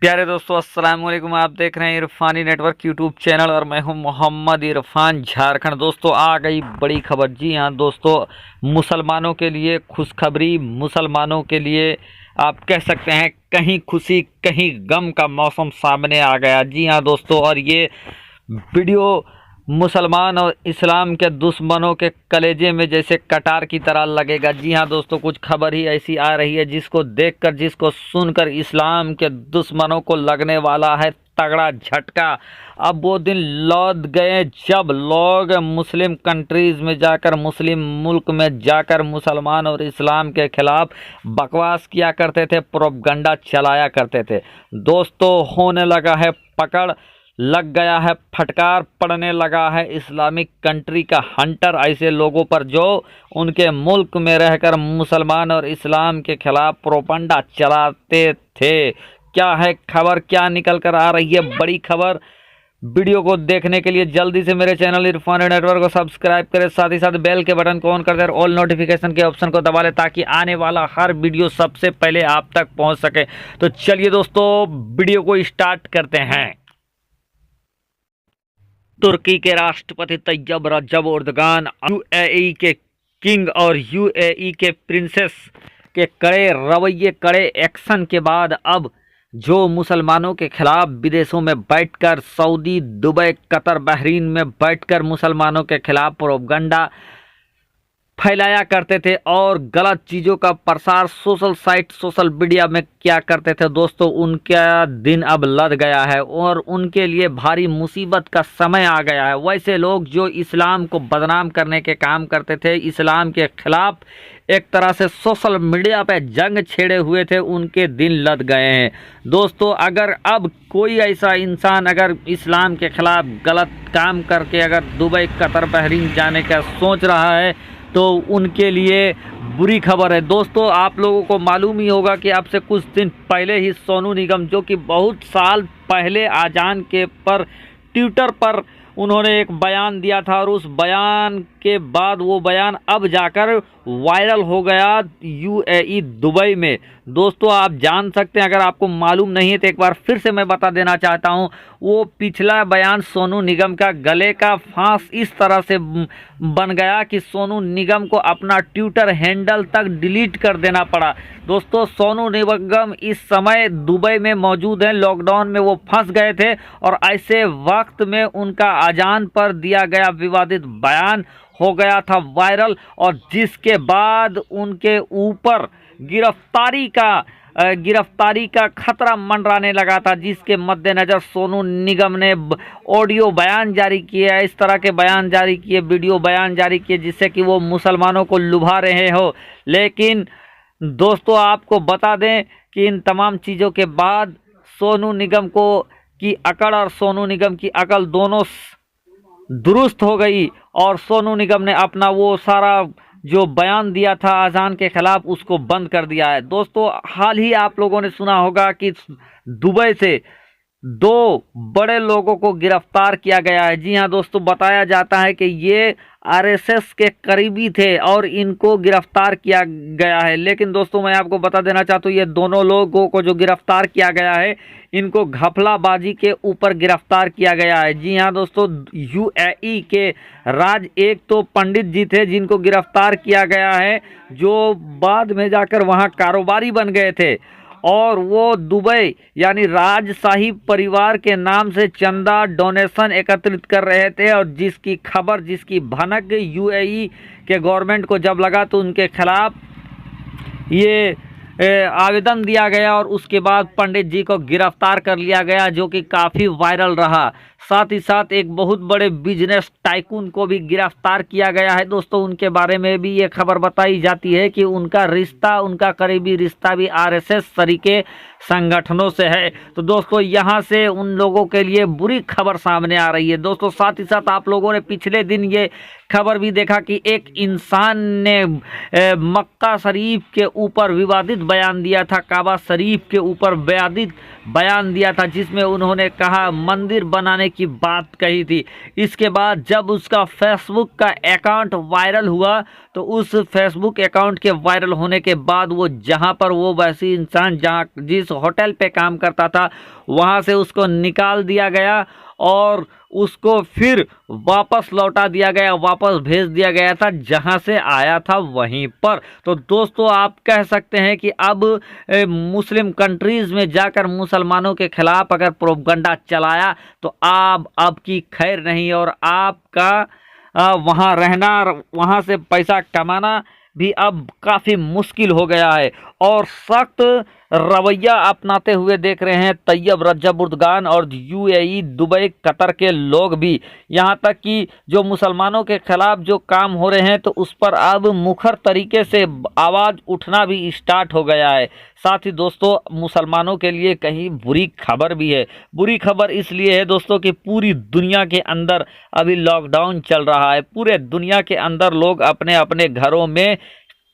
प्यारे दोस्तों, अस्सलाम वालेकुम। आप देख रहे हैं इरफानी नेटवर्क यूट्यूब चैनल और मैं हूं मोहम्मद इरफान झारखंड। दोस्तों, आ गई बड़ी खबर। जी हां दोस्तों, मुसलमानों के लिए खुशखबरी। मुसलमानों के लिए आप कह सकते हैं कहीं खुशी कहीं गम का मौसम सामने आ गया। जी हां दोस्तों, और ये वीडियो मुसलमान और इस्लाम के दुश्मनों के कलेजे में जैसे कटार की तरह लगेगा। जी हाँ दोस्तों, कुछ खबर ही ऐसी आ रही है जिसको देखकर, जिसको सुनकर इस्लाम के दुश्मनों को लगने वाला है तगड़ा झटका। अब वो दिन लौट गए जब लोग मुस्लिम कंट्रीज़ में जाकर, मुस्लिम मुल्क में जाकर मुसलमान और इस्लाम के खिलाफ बकवास किया करते थे, प्रोपगंडा चलाया करते थे। दोस्तों, होने लगा है पकड़, लग गया है फटकार, पड़ने लगा है इस्लामिक कंट्री का हंटर ऐसे लोगों पर जो उनके मुल्क में रहकर मुसलमान और इस्लाम के खिलाफ प्रोपगंडा चलाते थे। क्या है खबर, क्या निकल कर आ रही है बड़ी खबर। वीडियो को देखने के लिए जल्दी से मेरे चैनल इरफानी नेटवर्क को सब्सक्राइब करें, साथ ही साथ बेल के बटन को ऑन कर दें और ऑल नोटिफिकेशन के ऑप्शन को दबा लें ताकि आने वाला हर वीडियो सबसे पहले आप तक पहुंच सके। तो चलिए दोस्तों, वीडियो को स्टार्ट करते हैं। तुर्की के राष्ट्रपति तैयब रजब एर्दोगान, यूएई के किंग और यूएई के प्रिंसेस के कड़े रवैये, कड़े एक्शन के बाद अब जो मुसलमानों के खिलाफ विदेशों में बैठकर, सऊदी, दुबई, कतर, बहरीन में बैठकर मुसलमानों के खिलाफ प्रोपगंडा फैलाया करते थे और गलत चीज़ों का प्रसार सोशल साइट, सोशल मीडिया में क्या करते थे दोस्तों, उनका दिन अब लद गया है और उनके लिए भारी मुसीबत का समय आ गया है। वैसे लोग जो इस्लाम को बदनाम करने के काम करते थे, इस्लाम के खिलाफ एक तरह से सोशल मीडिया पे जंग छेड़े हुए थे, उनके दिन लद गए हैं। दोस्तों, अगर अब कोई ऐसा इंसान अगर इस्लाम के खिलाफ गलत काम करके अगर दुबई, कतर, बहरीन जाने का सोच रहा है तो उनके लिए बुरी खबर है। दोस्तों, आप लोगों को मालूम ही होगा कि अब से कुछ दिन पहले ही सोनू निगम, जो कि बहुत साल पहले अजान के पर ट्विटर पर उन्होंने एक बयान दिया था और उस बयान के बाद वो बयान अब जाकर वायरल हो गया यूएई दुबई में। दोस्तों, आप जान सकते हैं, अगर आपको मालूम नहीं है तो एक बार फिर से मैं बता देना चाहता हूं। वो पिछला बयान सोनू निगम का गले का फांस इस तरह से बन गया कि सोनू निगम को अपना ट्विटर हैंडल तक डिलीट कर देना पड़ा। दोस्तों, सोनू निगम इस समय दुबई में मौजूद हैं, लॉकडाउन में वो फंस गए थे और ऐसे वक्त में उनका अजान पर दिया गया विवादित बयान हो गया था वायरल, और जिसके बाद उनके ऊपर गिरफ्तारी का खतरा मंडराने लगा था, जिसके मद्देनज़र सोनू निगम ने ऑडियो बयान जारी किया, इस तरह के बयान जारी किए, वीडियो बयान जारी किए जिससे कि वो मुसलमानों को लुभा रहे हो। लेकिन दोस्तों, आपको बता दें कि इन तमाम चीज़ों के बाद सोनू निगम की अकड़ और सोनू निगम की अकल दोनों दुरुस्त हो गई और सोनू निगम ने अपना वो सारा जो बयान दिया था अजान के खिलाफ उसको बंद कर दिया है। दोस्तों, हाल ही आप लोगों ने सुना होगा कि दुबई से 2 बड़े लोगों को गिरफ्तार किया गया है। जी हाँ दोस्तों, बताया जाता है कि ये आरएसएस के करीबी थे और इनको गिरफ्तार किया गया है। लेकिन दोस्तों, मैं आपको बता देना चाहता हूँ, ये दोनों लोगों को जो गिरफ्तार किया गया है, इनको घपलाबाजी के ऊपर गिरफ्तार किया गया है। जी हाँ दोस्तों, यूएई के एक तो पंडित जी थे जिनको गिरफ्तार किया गया है, जो बाद में जाकर वहाँ कारोबारी बन गए थे और वो दुबई यानी राजशाही परिवार के नाम से चंदा डोनेशन एकत्रित कर रहे थे और जिसकी खबर, जिसकी भनक यूएई के गवर्नमेंट को जब लगा तो उनके खिलाफ ये आवेदन दिया गया और उसके बाद पंडित जी को गिरफ्तार कर लिया गया, जो कि काफ़ी वायरल रहा। साथ ही साथ एक बहुत बड़े बिजनेस टाइकून को भी गिरफ्तार किया गया है। दोस्तों, उनके बारे में भी ये खबर बताई जाती है कि उनका रिश्ता, उनका करीबी रिश्ता भी आरएसएस तरीके संगठनों से है। तो दोस्तों, यहाँ से उन लोगों के लिए बुरी खबर सामने आ रही है। दोस्तों, साथ ही साथ आप लोगों ने पिछले दिन ये खबर भी देखा कि एक इंसान ने मक्का शरीफ के ऊपर विवादित बयान दिया था, काबा शरीफ के ऊपर विवादित बयान दिया था, जिसमें उन्होंने कहा मंदिर बनाने की बात कही थी। इसके बाद जब उसका फेसबुक का अकाउंट वायरल हुआ तो उस फेसबुक अकाउंट के वायरल होने के बाद वो जहां पर वो वैसी इंसान जहां जिस होटल पे काम करता था वहां से उसको निकाल दिया गया और उसको फिर वापस लौटा दिया गया, वापस भेज दिया गया था जहां से आया था वहीं पर। तो दोस्तों आप कह सकते हैं कि अब मुस्लिम कंट्रीज में जाकर मुसलमानों के खिलाफ अगर प्रोपगंडा चलाया तो आप अब की खैर नहीं, और आपका वहां रहना, वहां से पैसा कमाना भी अब काफ़ी मुश्किल हो गया है। और सख्त रवैया अपनाते हुए देख रहे हैं तैयब रजब उर्दगान और यूएई, दुबई, कतर के लोग भी। यहाँ तक कि जो मुसलमानों के खिलाफ जो काम हो रहे हैं तो उस पर अब मुखर तरीके से आवाज़ उठना भी स्टार्ट हो गया है। साथ ही दोस्तों मुसलमानों के लिए कहीं बुरी खबर भी है। बुरी खबर इसलिए है दोस्तों कि पूरी दुनिया के अंदर अभी लॉकडाउन चल रहा है। पूरे दुनिया के अंदर लोग अपने अपने घरों में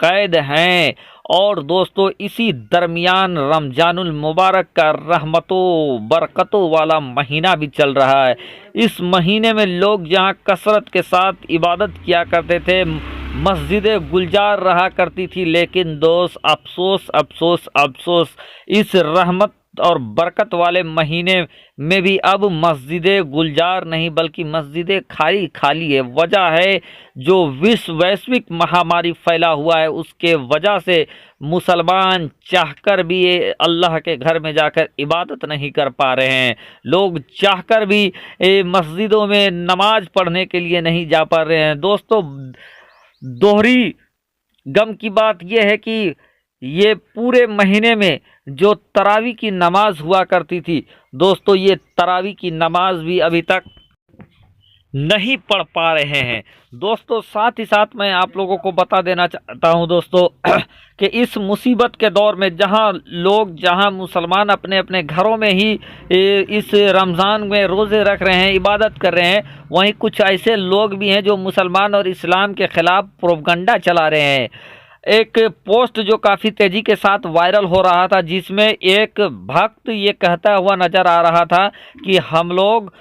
कैद हैं। और दोस्तों इसी दरमियान रमजानुल मुबारक का रहमतों बरकतों वाला महीना भी चल रहा है। इस महीने में लोग जहां कसरत के साथ इबादत किया करते थे, मस्जिदें गुलजार रहा करती थी, लेकिन दोस्त अफसोस अफसोस अफसोस, इस रहमत और बरकत वाले महीने में भी अब मस्जिदें गुलजार नहीं बल्कि मस्जिदें खाली खाली है। वजह है जो वैश्विक महामारी फैला हुआ है, उसके वजह से मुसलमान चाहकर भी अल्लाह के घर में जाकर इबादत नहीं कर पा रहे हैं। लोग चाहकर भी मस्जिदों में नमाज पढ़ने के लिए नहीं जा पा रहे हैं। दोस्तों दोहरी गम की बात यह है कि ये पूरे महीने में जो तरावी की नमाज हुआ करती थी दोस्तों, ये तरावी की नमाज भी अभी तक नहीं पढ़ पा रहे हैं। दोस्तों साथ ही साथ मैं आप लोगों को बता देना चाहता हूं दोस्तों कि इस मुसीबत के दौर में जहां मुसलमान अपने अपने घरों में ही इस रमज़ान में रोज़े रख रहे हैं, इबादत कर रहे हैं, वहीं कुछ ऐसे लोग भी हैं जो मुसलमान और इस्लाम के ख़िलाफ़ प्रोपगंडा चला रहे हैं। एक पोस्ट जो काफ़ी तेज़ी के साथ वायरल हो रहा था, जिसमें एक भक्त ये कहता हुआ नज़र आ रहा था कि हम लोग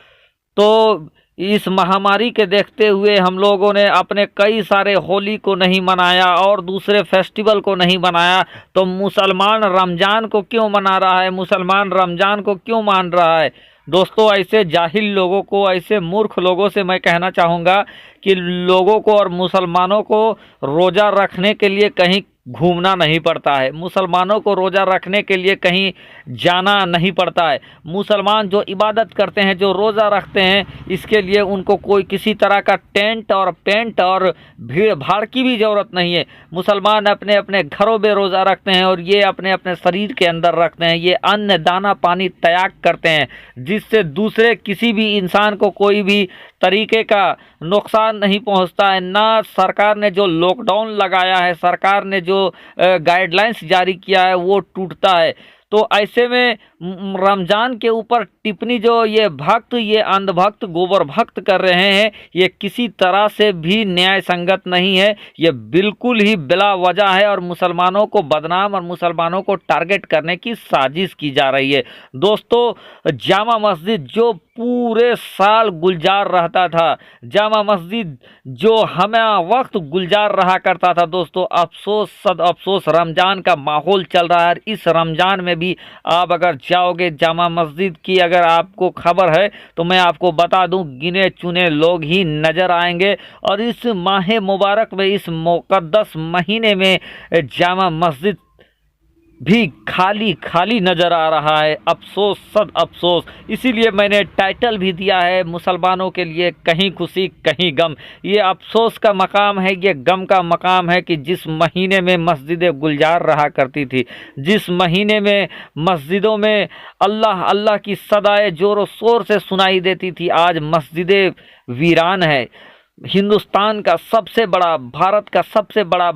तो इस महामारी के देखते हुए हम लोगों ने अपने कई सारे होली को नहीं मनाया और दूसरे फेस्टिवल को नहीं मनाया, तो मुसलमान रमज़ान को क्यों मना रहा है, मुसलमान रमज़ान को क्यों मान रहा है। दोस्तों ऐसे जाहिल लोगों को, ऐसे मूर्ख लोगों से मैं कहना चाहूँगा कि लोगों को और मुसलमानों को रोज़ा रखने के लिए कहीं घूमना नहीं पड़ता है, मुसलमानों को रोज़ा रखने के लिए कहीं जाना नहीं पड़ता है। मुसलमान जो इबादत करते हैं, जो रोज़ा रखते हैं, इसके लिए उनको कोई किसी तरह का टेंट और पेंट और भीड़ भाड़ की भी ज़रूरत नहीं है। मुसलमान अपने अपने घरों में रोज़ा रखते हैं और ये अपने अपने शरीर के अंदर रखते हैं। ये अन्न दाना पानी त्याग करते हैं, जिससे दूसरे किसी भी इंसान को कोई भी तरीके का नुकसान नहीं पहुंचता है। ना सरकार ने जो लॉकडाउन लगाया है, सरकार ने जो गाइडलाइंस जारी किया है वो टूटता है। तो ऐसे में रमज़ान के ऊपर टिप्पणी जो ये भक्त, ये अंधभक्त, गोबर भक्त कर रहे हैं, ये किसी तरह से भी न्याय संगत नहीं है। ये बिल्कुल ही बिला वजह है और मुसलमानों को बदनाम और मुसलमानों को टारगेट करने की साजिश की जा रही है। दोस्तों जामा मस्जिद जो पूरे साल गुलजार रहता था, जामा मस्जिद जो हमें वक्त गुलजार रहा करता था, दोस्तों अफसोस सद अफसोस रमज़ान का माहौल चल रहा है। इस रमज़ान में भी आप अगर जाओगे जामा मस्जिद की, अगर आपको खबर है तो मैं आपको बता दूं गिने चुने लोग ही नज़र आएंगे। और इस माह मुबारक में, इस मुक़द्दस महीने में जामा मस्जिद भी खाली खाली नज़र आ रहा है। अफसोस सद अफसोस। इसीलिए मैंने टाइटल भी दिया है मुसलमानों के लिए कहीं खुशी कहीं गम। ये अफसोस का मकाम है, ये गम का मकाम है कि जिस महीने में मस्जिदें गुलजार रहा करती थी, जिस महीने में मस्जिदों में अल्लाह अल्लाह की सदाएं ज़ोर शोर से सुनाई देती थी, आज मस्जिदें वीरान है। हिंदुस्तान का सबसे बड़ा, भारत का सबसे बड़ा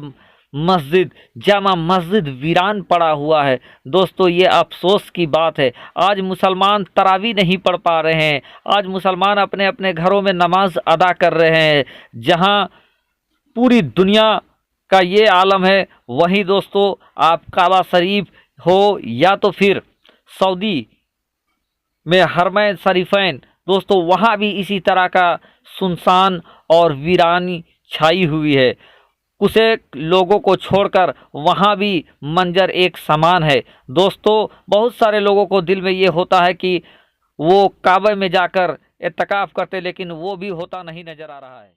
मस्जिद, जामा मस्जिद वीरान पड़ा हुआ है। दोस्तों ये अफसोस की बात है। आज मुसलमान तरावी नहीं पढ़ पा रहे हैं, आज मुसलमान अपने अपने घरों में नमाज अदा कर रहे हैं। जहां पूरी दुनिया का ये आलम है, वहीं दोस्तों आप काबा शरीफ हो या तो फिर सऊदी में हरमैन शरीफैन, दोस्तों वहाँ भी इसी तरह का सुनसान और वीरानी छाई हुई है। कुछ लोगों को छोड़कर वहाँ भी मंजर एक समान है। दोस्तों बहुत सारे लोगों को दिल में ये होता है कि वो काबे में जाकर एतकाफ करते, लेकिन वो भी होता नहीं नजर आ रहा है।